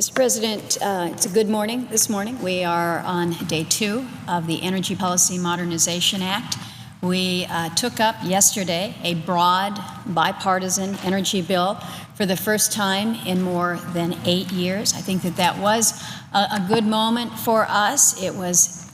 Mr. President, it's a good morning this morning. We are on day 2 of the Energy Policy Modernization Act. We took up yesterday a broad bipartisan energy bill for the first time in more than 8 years. I think that was a good moment for us. It was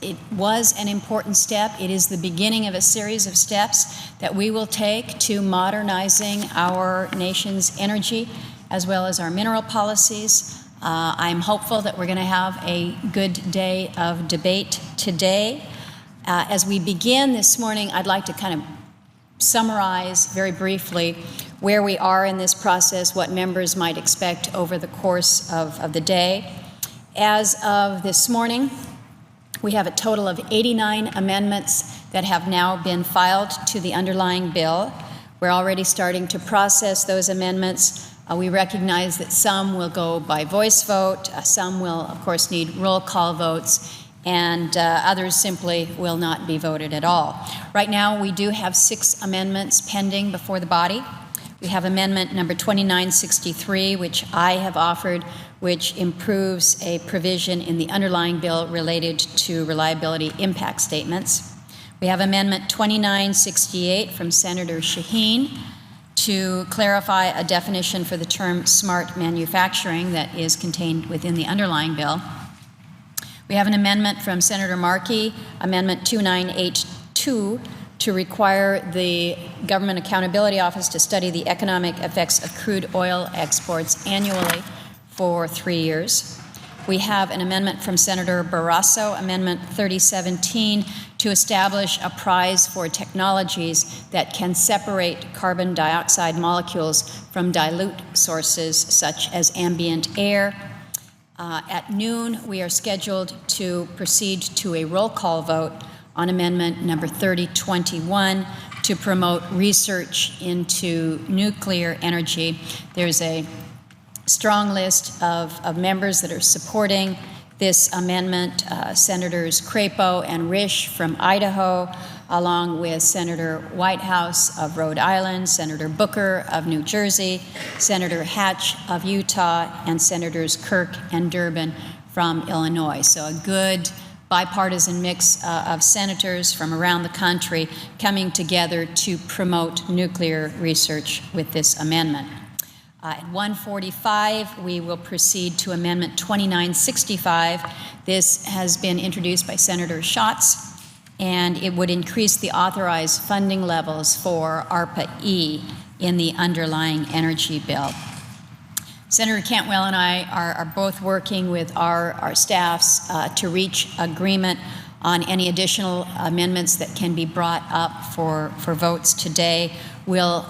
an important step. It is the beginning of a series of steps that we will take to modernizing our nation's energy as well as our mineral policies. I'm hopeful that we're going to have a good day of debate today. As we begin this morning, I'd like to kind of summarize very briefly where we are in this process, what members might expect over the course of the day. As of this morning, we have a total of 89 amendments that have now been filed to the underlying bill. We're already starting to process those amendments. We recognize that some will go by voice vote, some will, of course, need roll call votes, and others simply will not be voted at all. Right now, we do have 6 amendments pending before the body. We have amendment number 2963, which I have offered, which improves a provision in the underlying bill related to reliability impact statements. We have amendment 2968 from Senator Shaheen, to clarify a definition for the term smart manufacturing that is contained within the underlying bill. We have an amendment from Senator Markey, Amendment 2982, to require the Government Accountability Office to study the economic effects of crude oil exports annually for 3 years. We have an amendment from Senator Barrasso, Amendment 3017, to establish a prize for technologies that can separate carbon dioxide molecules from dilute sources such as ambient air. At noon, we are scheduled to proceed to a roll call vote on amendment number 3021 to promote research into nuclear energy. There's a strong list of members that are supporting this amendment, Senators Crapo and Risch from Idaho, along with Senator Whitehouse of Rhode Island, Senator Booker of New Jersey, Senator Hatch of Utah, and Senators Kirk and Durbin from Illinois. So a good bipartisan mix of senators from around the country coming together to promote nuclear research with this amendment. At 1:45, we will proceed to Amendment 2965. This has been introduced by Senator Schatz, and it would increase the authorized funding levels for ARPA-E in the underlying energy bill. Senator Cantwell and I are both working with our staffs to reach agreement on any additional amendments that can be brought up for votes today. We'll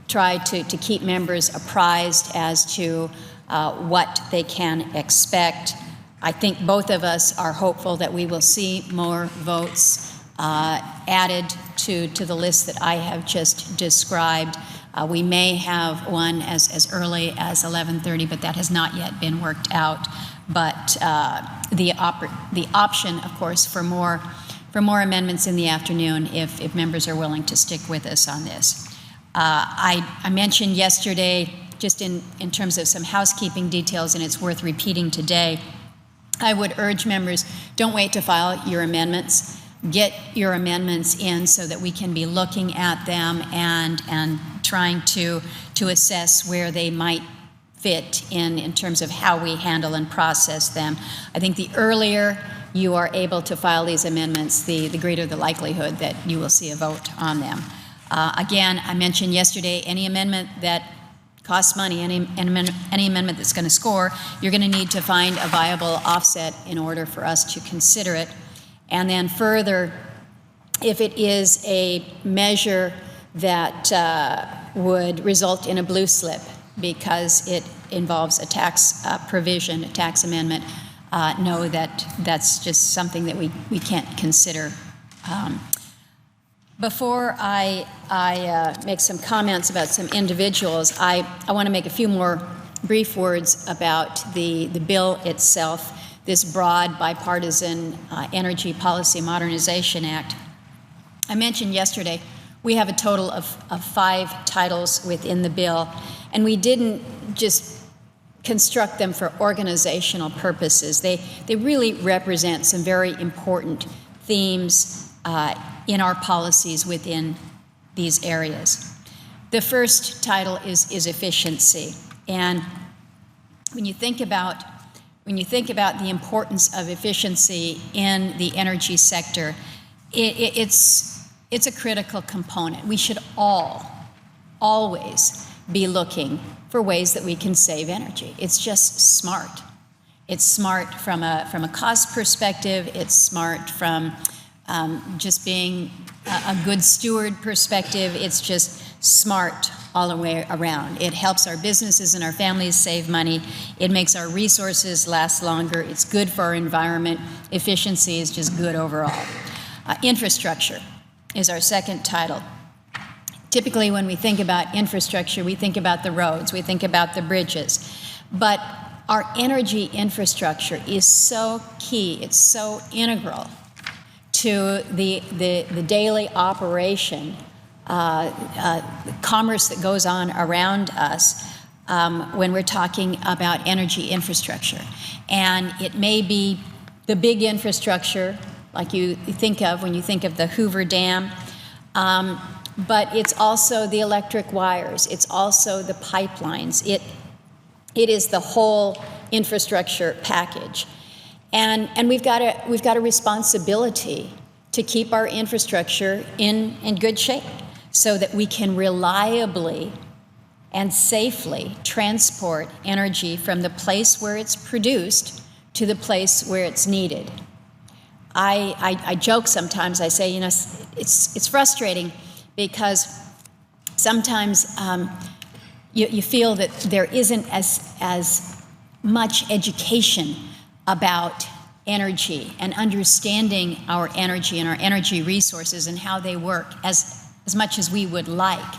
try to keep members apprised as to what they can expect. I think both of us are hopeful that we will see more votes added to the list that I have just described. We may have one as early as 11:30, but that has not yet been worked out. But the option, of course, for more amendments in the afternoon if members are willing to stick with us on this. I mentioned yesterday, just in terms of some housekeeping details, and it's worth repeating today, I would urge members, don't wait to file your amendments. Get your amendments in so that we can be looking at them and trying to assess where they might fit in terms of how we handle and process them. I think the earlier you are able to file these amendments, the greater the likelihood that you will see a vote on them. Again, I mentioned yesterday, any amendment that costs money, any amendment that's going to score, you're going to need to find a viable offset in order for us to consider it. And then further, if it is a measure that would result in a blue slip because it involves a tax provision, a tax amendment, know that that's just something that we can't consider. Before I make some comments about some individuals, I want to make a few more brief words about the bill itself, this broad bipartisan Energy Policy Modernization Act. I mentioned yesterday we have a total of 5 titles within the bill, and we didn't just construct them for organizational purposes. They really represent some very important themes in our policies within these areas. The first title is efficiency. And when you think about the importance of efficiency in the energy sector, it's a critical component. We should always be looking for ways that we can save energy. It's just smart. It's smart from a cost perspective. It's smart from just being a good steward perspective. It's just smart all the way around. It helps our businesses and our families save money. It makes our resources last longer. It's good for our environment. Efficiency is just good overall. Infrastructure is our second title. Typically, when we think about infrastructure, we think about the roads, we think about the bridges. But our energy infrastructure is so key, it's so integral to the daily operation, commerce that goes on around us when we're talking about energy infrastructure. And it may be the big infrastructure, like you think of when you think of the Hoover Dam, but it's also the electric wires, it's also the pipelines. It is the whole infrastructure package. And we've got a responsibility to keep our infrastructure in good shape so that we can reliably and safely transport energy from the place where it's produced to the place where it's needed. I joke sometimes, I say, you know, it's frustrating because sometimes you feel that there isn't as much education about energy and understanding our energy and our energy resources and how they work as much as we would like.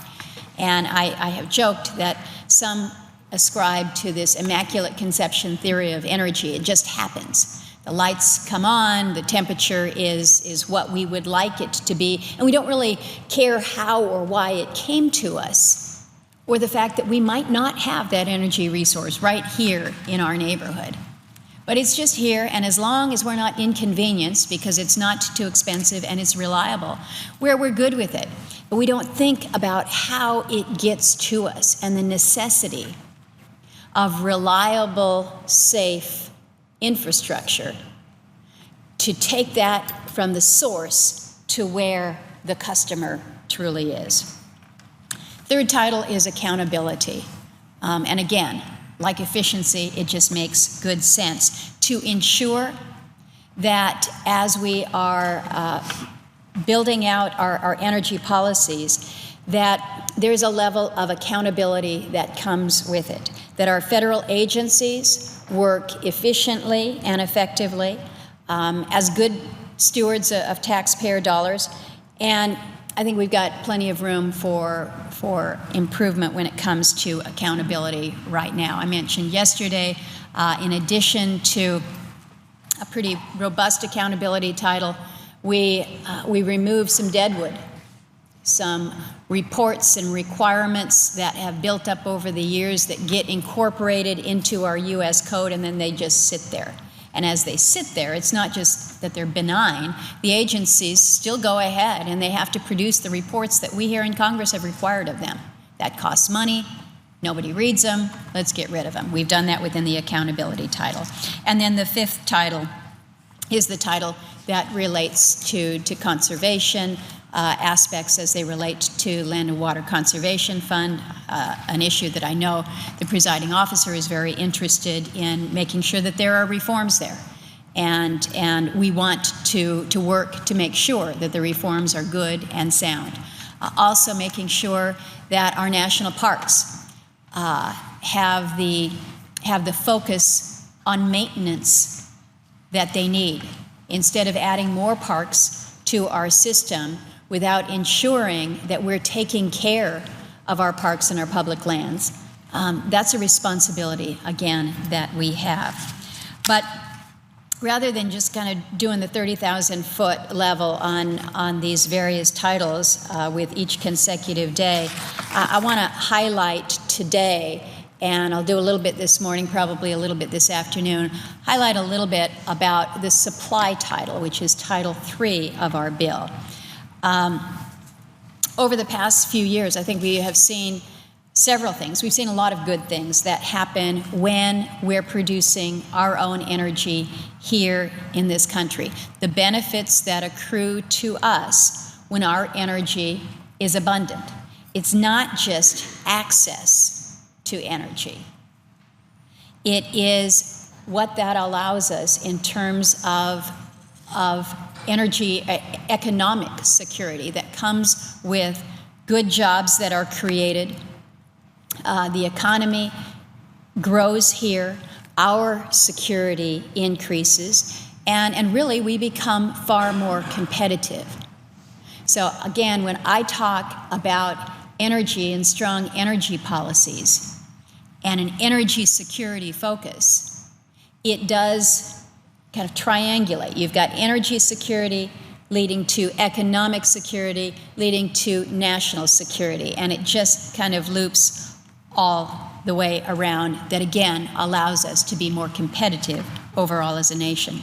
And I have joked that some ascribe to this immaculate conception theory of energy. It just happens. The lights come on, the temperature is what we would like it to be, and we don't really care how or why it came to us, or the fact that we might not have that energy resource right here in our neighborhood. But it's just here, and as long as we're not inconvenienced because it's not too expensive and it's reliable, we're good with it. But we don't think about how it gets to us and the necessity of reliable, safe infrastructure to take that from the source to where the customer truly is. Third title is accountability. And again, like efficiency, it just makes good sense to ensure that as we are building out our energy policies, that there's a level of accountability that comes with it, that our federal agencies work efficiently and effectively as good stewards of taxpayer dollars. And I think we've got plenty of room for improvement when it comes to accountability right now. I mentioned yesterday, in addition to a pretty robust accountability title, we removed some deadwood, some reports and requirements that have built up over the years that get incorporated into our U.S. code, and then they just sit there. And as they sit there, it's not just that they're benign. The agencies still go ahead and they have to produce the reports that we here in Congress have required of them. That costs money. Nobody reads them. Let's get rid of them. We've done that within the accountability title. And then the fifth title is the title that relates to conservation aspects as they relate to Land and Water Conservation Fund, an issue that I know the presiding officer is very interested in making sure that there are reforms there. And we want to work to make sure that the reforms are good and sound. Also making sure that our national parks have the focus on maintenance that they need, instead of adding more parks to our system without ensuring that we're taking care of our parks and our public lands. That's a responsibility, again, that we have. But rather than just kind of doing the 30,000-foot level on these various titles with each consecutive day, I want to highlight today and I'll do a little bit this morning, probably a little bit this afternoon, highlight a little bit about the supply title, which is Title III of our bill. Over the past few years, I think we have seen several things. We've seen a lot of good things that happen when we're producing our own energy here in this country. The benefits that accrue to us when our energy is abundant. It's not just access to energy. It is what that allows us in terms of energy economic security that comes with good jobs that are created. The economy grows here, our security increases, and really we become far more competitive. So again, when I talk about energy and strong energy policies and an energy security focus, it does kind of triangulate. You've got energy security leading to economic security, leading to national security, and it just kind of loops all the way around. That again allows us to be more competitive overall as a nation.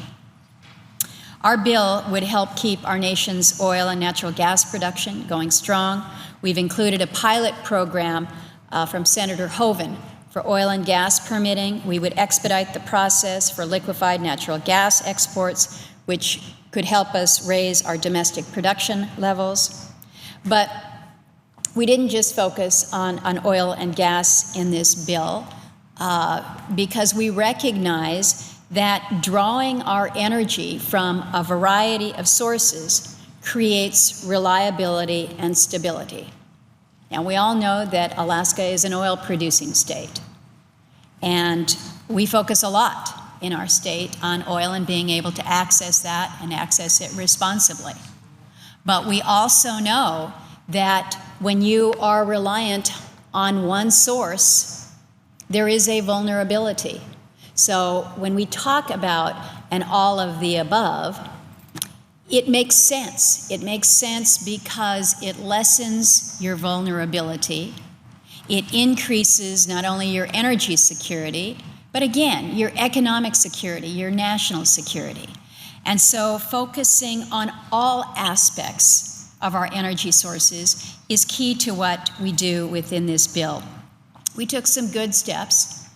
Our bill would help keep our nation's oil and natural gas production going strong. We've included a pilot program from Senator Hoeven for oil and gas permitting. We would expedite the process for liquefied natural gas exports, which could help us raise our domestic production levels. But we didn't just focus on oil and gas in this bill because we recognize that drawing our energy from a variety of sources creates reliability and stability. And we all know that Alaska is an oil-producing state. And we focus a lot in our state on oil and being able to access that and access it responsibly. But we also know that when you are reliant on one source, there is a vulnerability. So when we talk about an all of the above, it makes sense. It makes sense because it lessens your vulnerability. It increases not only your energy security, but again, your economic security, your national security. And so focusing on all aspects of our energy sources is key to what we do within this bill. We took some good steps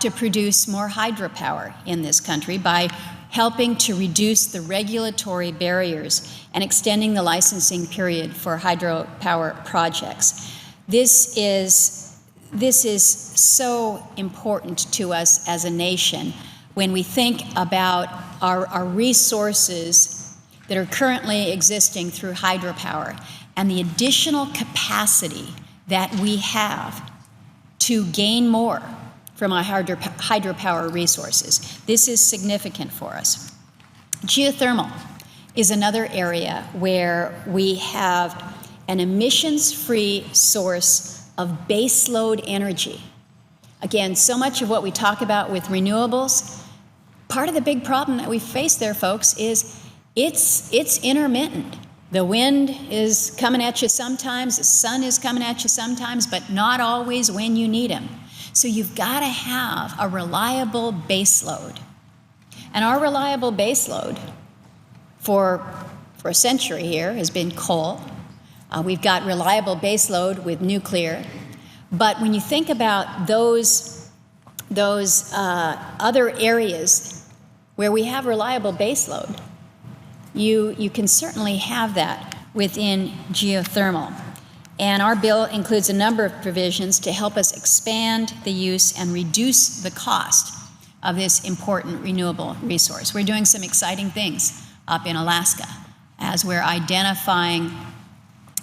to produce more hydropower in this country by helping to reduce the regulatory barriers and extending the licensing period for hydropower projects. This is so important to us as a nation when we think about our resources that are currently existing through hydropower and the additional capacity that we have to gain more from our hydropower resources. This is significant for us. Geothermal is another area where we have an emissions-free source of baseload energy. Again, so much of what we talk about with renewables, part of the big problem that we face there, folks, is it's intermittent. The wind is coming at you sometimes, the sun is coming at you sometimes, but not always when you need them. So you've got to have a reliable baseload. And our reliable baseload for a century here has been coal. We've got reliable baseload with nuclear. But when you think about those other areas where we have reliable baseload, you can certainly have that within geothermal. And our bill includes a number of provisions to help us expand the use and reduce the cost of this important renewable resource. We're doing some exciting things up in Alaska as we're identifying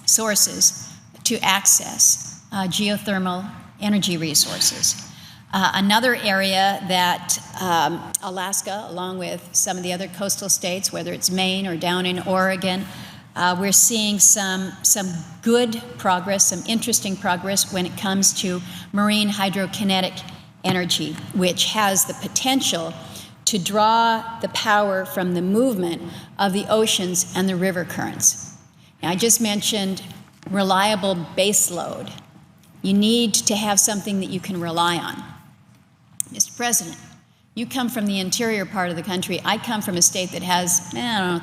sources to access geothermal energy resources. Another area that Alaska, along with some of the other coastal states, whether it's Maine or down in Oregon, we're seeing some good progress, some interesting progress when it comes to marine hydrokinetic energy, which has the potential to draw the power from the movement of the oceans and the river currents. Now, I just mentioned reliable baseload. You need to have something that you can rely on. Mr. President, you come from the interior part of the country. I come from a state that has,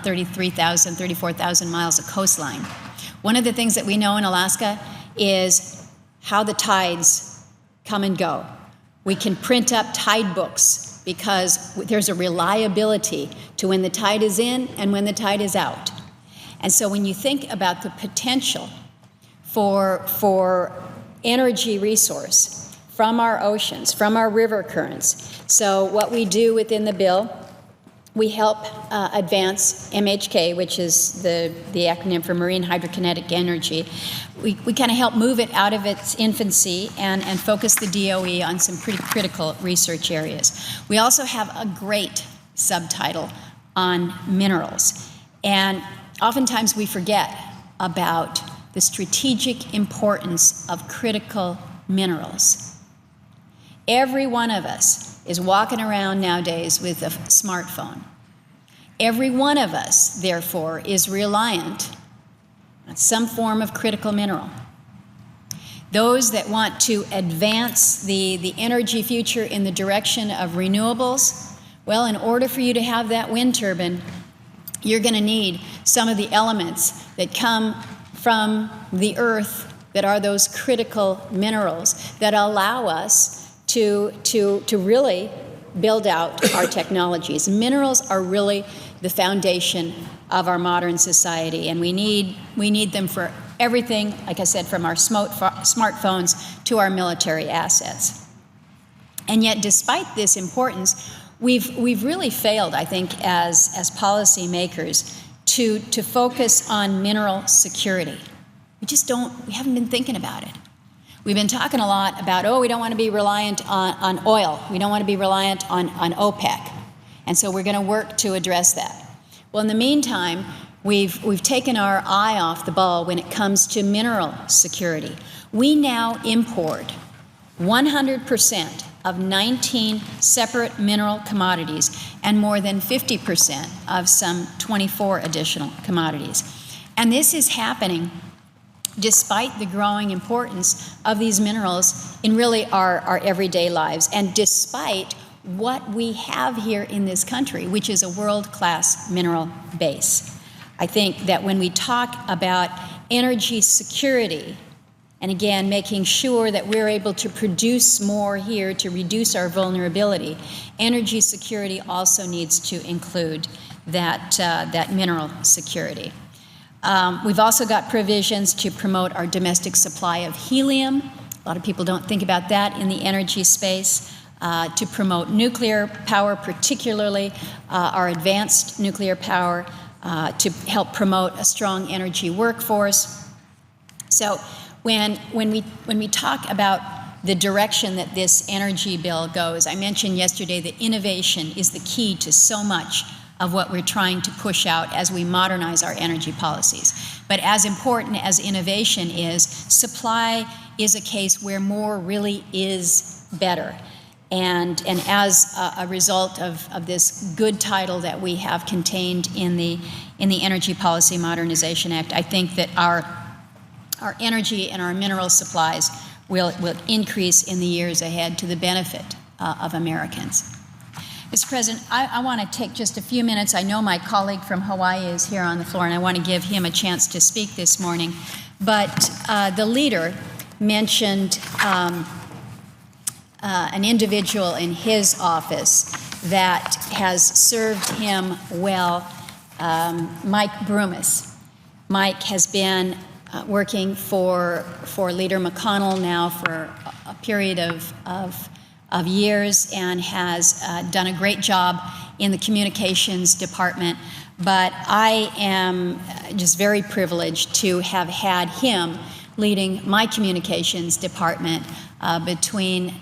33,000, 34,000 miles of coastline. One of the things that we know in Alaska is how the tides come and go. We can print up tide books because there's a reliability to when the tide is in and when the tide is out. And so when you think about the potential for energy resource from our oceans, from our river currents. So what we do within the bill, we help advance MHK, which is the acronym for Marine Hydrokinetic Energy. We kind of help move it out of its infancy and focus the DOE on some pretty critical research areas. We also have a great subtitle on minerals. And oftentimes we forget about the strategic importance of critical minerals. Every one of us is walking around nowadays with a smartphone. Every one of us, therefore, is reliant on some form of critical mineral. Those that want to advance the energy future in the direction of renewables, well, in order for you to have that wind turbine, you're going to need some of the elements that come from the earth that are those critical minerals that allow us to really build out our technologies. Minerals are really the foundation of our modern society, and we need them for everything, like I said, from our smartphones to our military assets. And yet, despite this importance, we've really failed, I think, as policymakers to focus on mineral security. We haven't been thinking about it. We've been talking a lot about, we don't want to be reliant on oil. We don't want to be reliant on OPEC. And so we're going to work to address that. Well, in the meantime, we've taken our eye off the ball when it comes to mineral security. We now import 100% of 19 separate mineral commodities and more than 50% of some 24 additional commodities. And this is happening despite the growing importance of these minerals in really our everyday lives, and despite what we have here in this country, which is a world-class mineral base. I think that when we talk about energy security, and again, making sure that we're able to produce more here to reduce our vulnerability, energy security also needs to include that mineral security. We've also got provisions to promote our domestic supply of helium. A lot of people don't think about that in the energy space. To promote nuclear power, particularly our advanced nuclear power, to help promote a strong energy workforce. So when we talk about the direction that this energy bill goes, I mentioned yesterday that innovation is the key to so much of what we're trying to push out as we modernize our energy policies. But as important as innovation is, supply is a case where more really is better. And as a result of this good title that we have contained in the Energy Policy Modernization Act, I think that our energy and our mineral supplies will increase in the years ahead to the benefit of Americans. Mr. President, I want to take just a few minutes. I know my colleague from Hawaii is here on the floor, and I want to give him a chance to speak this morning. But the leader mentioned an individual in his office that has served him well, Mike Brumis. Mike has been working for Leader McConnell now for a period of years and has done a great job in the communications department. But I am just very privileged to have had him leading my communications department between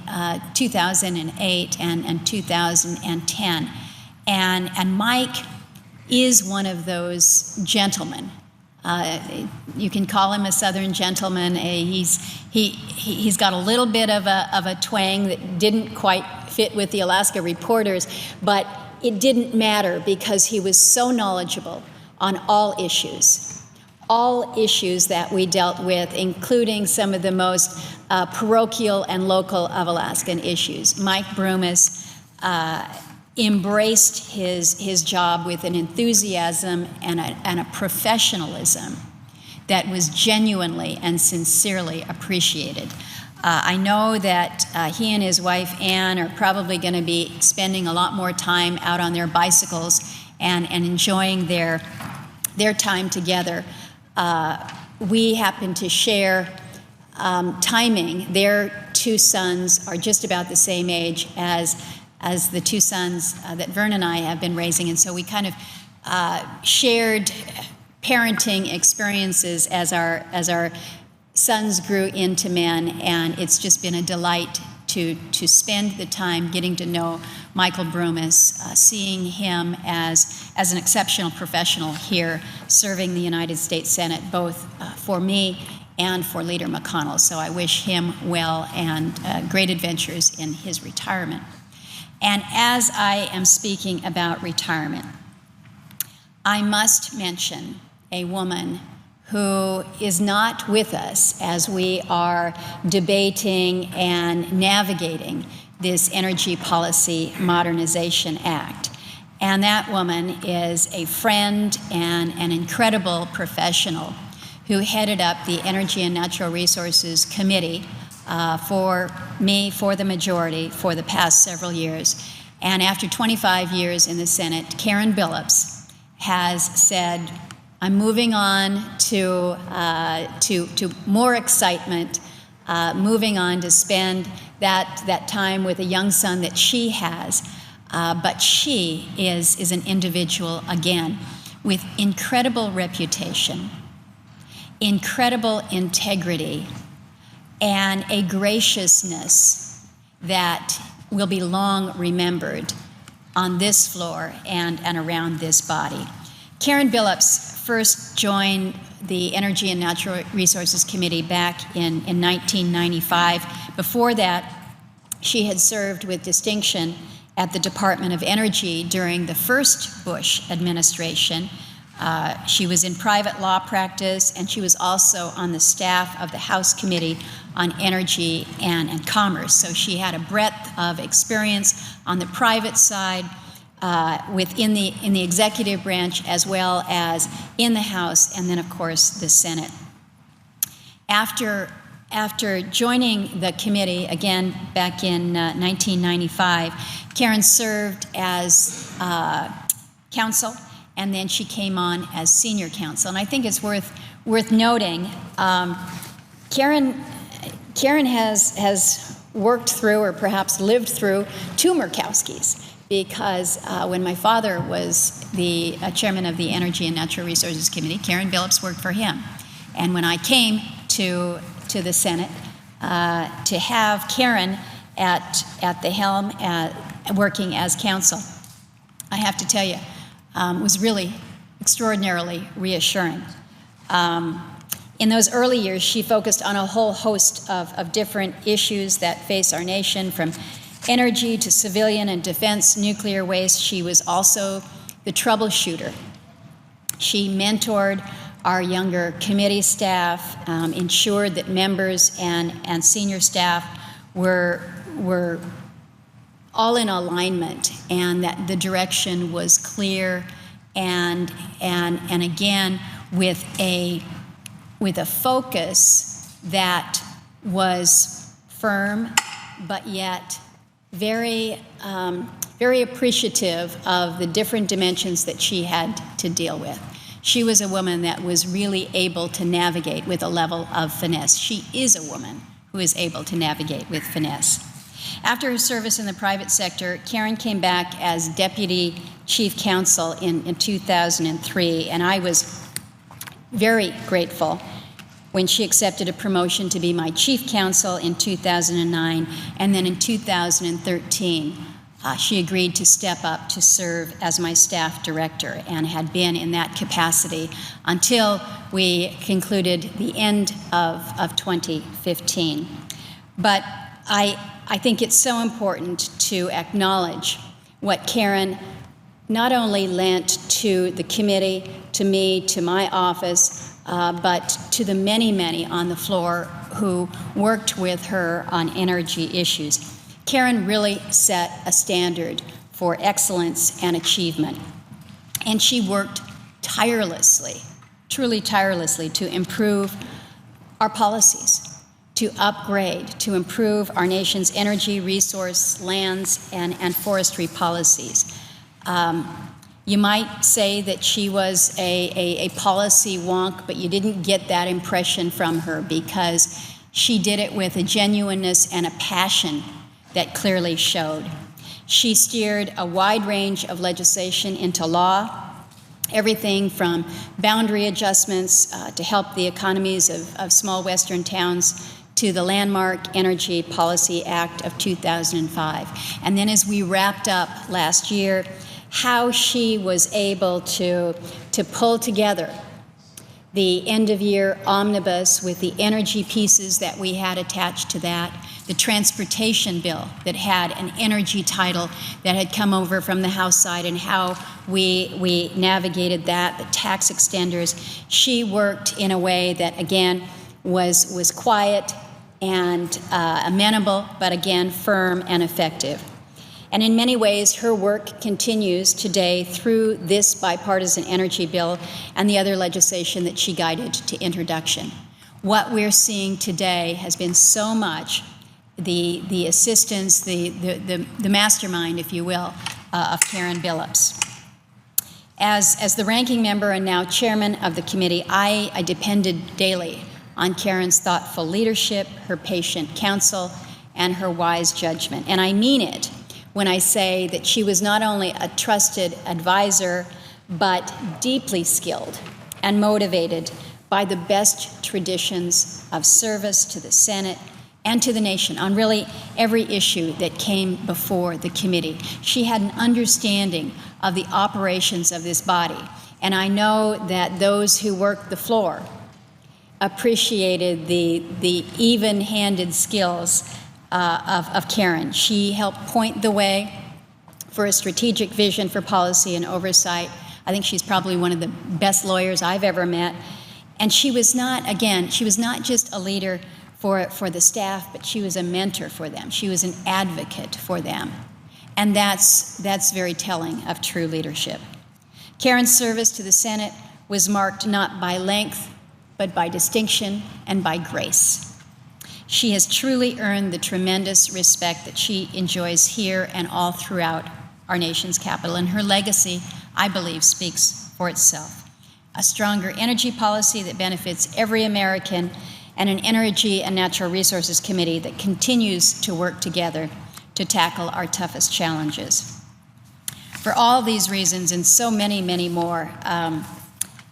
2008 and 2010. And Mike is one of those gentlemen. You can call him a Southern gentleman. He's got a little bit of a twang that didn't quite fit with the Alaska reporters, but it didn't matter because he was so knowledgeable on all issues. all issues that we dealt with, including some of the most parochial and local of Alaskan issues. Mike Brumis embraced his job with an enthusiasm and a professionalism that was genuinely and sincerely appreciated. I know that he and his wife, Ann, are probably going to be spending a lot more time out on their bicycles and enjoying their time together. We happen to share timing. Their two sons are just about the same age as the two sons that Vern and I have been raising, and so we kind of shared parenting experiences as our sons grew into men, and it's just been a delight to spend the time getting to know Michael Brumis, seeing him as an exceptional professional here, serving the United States Senate, both for me and for Leader McConnell. So I wish him well and great adventures in his retirement. And as I am speaking about retirement, I must mention a woman who is not with us as we are debating and navigating this Energy Policy Modernization Act. And that woman is a friend and an incredible professional who headed up the Energy and Natural Resources Committee for me, for the majority, for the past several years. And after 25 years in the Senate, Karen Billups has said, I'm moving on to more excitement, moving on to spend that time with a young son that she has. But she is an individual, again, with incredible reputation, incredible integrity, and a graciousness that will be long remembered on this floor and around this body. Karen Billups first joined the Energy and Natural Resources Committee back in 1995. Before that, she had served with distinction at the Department of Energy during the first Bush administration. She was in private law practice, and she was also on the staff of the House Committee on Energy and Commerce. So she had a breadth of experience on the private side, within the executive branch, as well as in the House, and then, of course, the Senate. After joining the committee, again, back in 1995, Karen served as counsel, and then she came on as senior counsel. And I think it's worth noting, Karen has worked through, or perhaps lived through, two Murkowskis, because when my father was the chairman of the Energy and Natural Resources Committee, Karen Billups worked for him. And when I came to the Senate, to have Karen at the helm, working as counsel, I have to tell you, was really extraordinarily reassuring. In those early years, she focused on a whole host of different issues that face our nation, from energy to civilian and defense, nuclear waste. She was also the troubleshooter. She mentored our younger committee staff, ensured that members and senior staff were all in alignment, and that the direction was clear, and again with a focus that was firm, but yet very appreciative of the different dimensions that she had to deal with. She was a woman that was really able to navigate with a level of finesse. She is a woman who is able to navigate with finesse. After her service in the private sector, Karen came back as Deputy Chief Counsel in 2003, and I was very grateful when she accepted a promotion to be my chief counsel in 2009, and then in 2013, she agreed to step up to serve as my staff director, and had been in that capacity until we concluded the end of 2015. But I think it's so important to acknowledge what Karen not only lent to the committee, to me, to my office, but to the many, many on the floor who worked with her on energy issues. Karen really set a standard for excellence and achievement, and she worked tirelessly, truly tirelessly, to improve our policies, to upgrade, to improve our nation's energy, resource, lands, and forestry policies. You might say that she was a policy wonk, but you didn't get that impression from her, because she did it with a genuineness and a passion that clearly showed. She steered a wide range of legislation into law, everything from boundary adjustments to help the economies of small western towns, to the landmark Energy Policy Act of 2005. And then as we wrapped up last year, how she was able to pull together the end-of-year omnibus with the energy pieces that we had attached to that, the transportation bill that had an energy title that had come over from the House side, and how we navigated that, the tax extenders. She worked in a way that, again, was quiet and amenable, but again, firm and effective. And in many ways, her work continues today through this bipartisan energy bill and the other legislation that she guided to introduction. What we're seeing today has been so much the assistance, the mastermind, if you will, of Karen Billups. As the ranking member and now chairman of the committee, I depended daily on Karen's thoughtful leadership, her patient counsel, and her wise judgment. And I mean it when I say that she was not only a trusted advisor, but deeply skilled and motivated by the best traditions of service to the Senate and to the nation on really every issue that came before the committee. She had an understanding of the operations of this body, and I know that those who worked the floor appreciated the even-handed skills of Karen. She helped point the way for a strategic vision for policy and oversight. I think she's probably one of the best lawyers I've ever met. And she was not, again, she was not just a leader for the staff, but she was a mentor for them. She was an advocate for them. And that's very telling of true leadership. Karen's service to the Senate was marked not by length, but by distinction and by grace. She has truly earned the tremendous respect that she enjoys here and all throughout our nation's capital, and her legacy, I believe, speaks for itself. A stronger energy policy that benefits every American, and an Energy and Natural Resources Committee that continues to work together to tackle our toughest challenges. For all these reasons and so many, many more,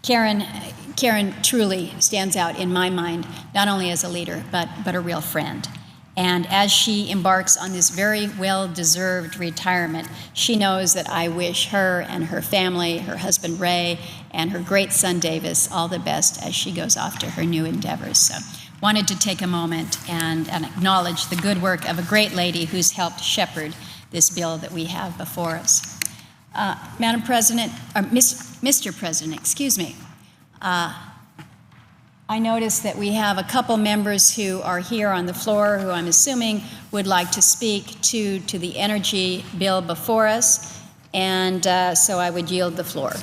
Karen truly stands out in my mind, not only as a leader, but a real friend. And as she embarks on this very well-deserved retirement, she knows that I wish her and her family, her husband Ray, and her great son Davis all the best as she goes off to her new endeavors. So wanted to take a moment and acknowledge the good work of a great lady who's helped shepherd this bill that we have before us. Madam President, or Mr. President, excuse me. I notice that we have a couple members who are here on the floor who I'm assuming would like to speak to the energy bill before us, and so I would yield the floor.